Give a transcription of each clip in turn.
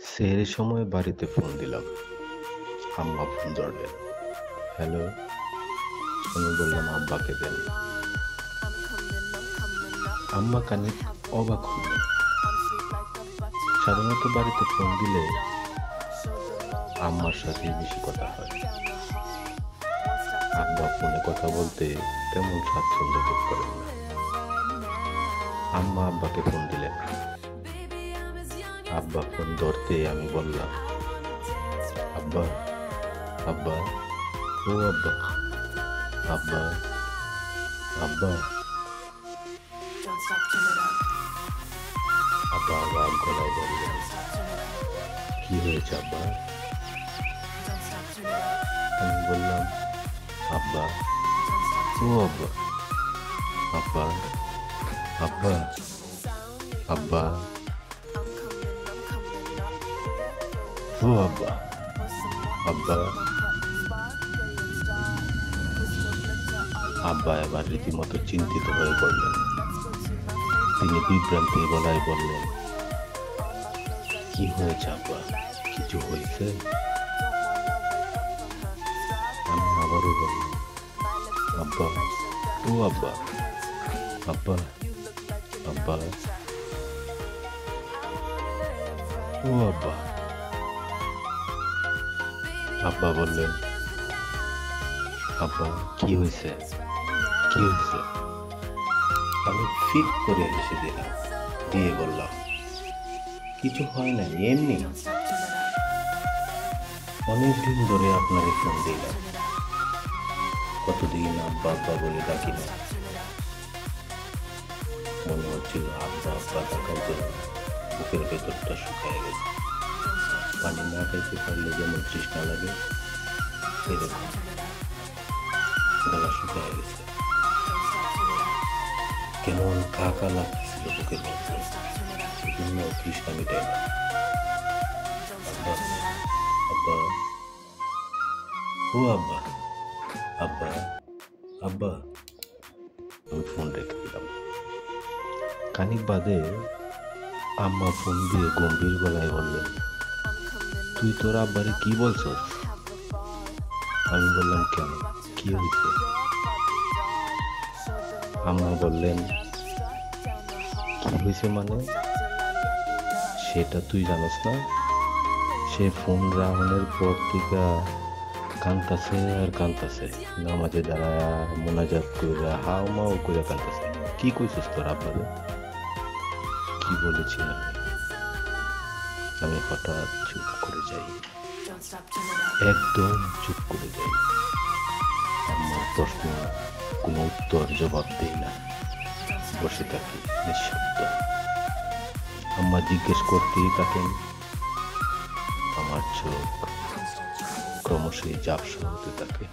সেহরির সময় বাড়িতে ফোন দিলাম। আম্মা ফোন ধরলেন। হ্যালো। আমি বললাম আব্বাকে দেন। আম্মা খানিক অবাক হলেন। সাধারণত বাড়িতে ফোন দিলে আম্মার সাথে বেশি কথা হয়। আব্বা ফোনে কথা বলতে তেমন স্বাচ্ছন্দ্য বোধ করেন না। আম্মা আব্বাকে ফোন দিলেন। আব্বা ফোন ধরতে আমি বললাম, আব্বা, আব্বা, ও আব্বা, আব্বা, আব্বা। আব্বা রাগ গলায় বললেন, কি হয়েছে আব্বা? আমি বললাম, আব্বা, ও আব্বা, আব্বা, আব্বা, আব্বা, ও আব্বা, আব্বা। আব্বা এবার রীতিমতো চিন্তিত হয়ে পড়লেন। তিনি বিভ্রান্তি গলায় বললেন, কি হয়েছে আব্বা? কিছু হয়েছে? আমি আবারও বললাম, আব্বা, ও আব্বা, আব্বা, আব্বা, ও আব্বা। আব্বা বললেন, আব্বা কি হয়েছে? কি হয়েছে? আমি ফিক করে হেসে দিলাম, দিয়ে বললাম, কিছু হয় না, এমনি। অনেকদিন ধরে আপনারে ফোন দিলাম, কতদিন আব্বা আব্বা বলে ডাকি না। মনে হচ্ছিল আব্বা আব্বা ডাকার জন্য বুকের ভেতরটা শুকায় গেছে। পানি না খাইতে পারলে যেমন তৃষ্ণা লাগে, এরকম গলা শুকায় গেছে। কেমন কাকা লাগতেছিল বুকের মধ্যে, সেজন্য তৃষ্ণা মিটাই না। আব্বা, আব্বা, ও আব্বা, আব্বা, আব্বা। আমি ফোন রেখে দিলাম। খানিক বাদে আম্মা ফোন দিয়ে গম্ভীর গলায় বললেন, তুই তোর আব্বারে কি বলছস? আমি বললাম, কেন, কি হয়েছে? আম্মা বললেন, কি হয়েছে মানে? সেটা তুই জানোস না? সে ফোন রাহনের পর থেকে কান্তাছে আর কান্তাছে, নামাজে দাঁড়ায় মোনাজাত করে হাও মাও করে কান্তাছে। কি কইছিস তোর আব্বারে? কি বলেছিলাম? আমি হঠাৎ চুপ করে যাই, একদম চুপ করে যাই। আমার প্রশ্ন কোনো উত্তর জবাব দেই না, বসে থাকি নিঃশব্দ। আম্মা জিজ্ঞেস করতেই থাকেন। আমার চোখ ক্রমশই ঝাপসা হতে থাকে,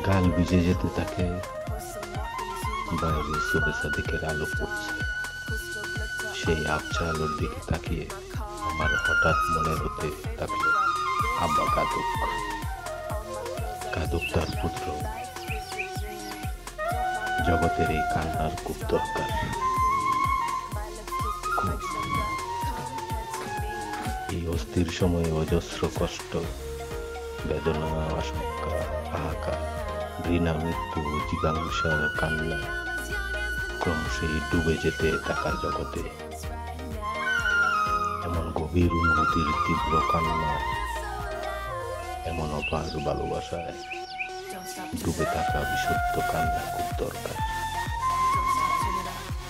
গাল ভিজে যেতে থাকে। বাইরে সুবে সাদিকের আলো পড়ছে। সেই আবছা আলোর দিকে তাকিয়ে আমার হঠাৎ মনে হতে থাকলো, আব্বা কাঁদুক, কাঁদুক তার পুত্র। জগতের এই কান্নার খুব দরকার। এই অস্থির সময়ে অজস্র কষ্ট, বেদনা, আশঙ্কা, হাহাকার, ঘৃণা, মৃত্যু, জিজ্ঞাসা, কান্না ক্রমশই ডুবে যেতে থাকা জগতে। এমন গভীর অনুভূতির তীব্র কান্না, এমন অপার ভালোবাসায় ডুবে থাকা বিশুদ্ধ কান্না খুব দরকার,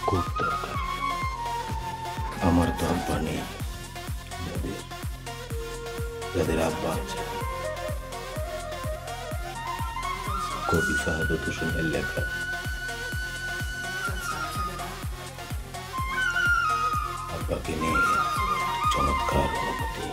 খুব দরকার। আমার তো আব্বা নেই, যাদের আব্বা আছে। কবি শাহাদত হোসেনের লেখা। আব্বাকে নিয়ে চমৎকার অনুভূতি।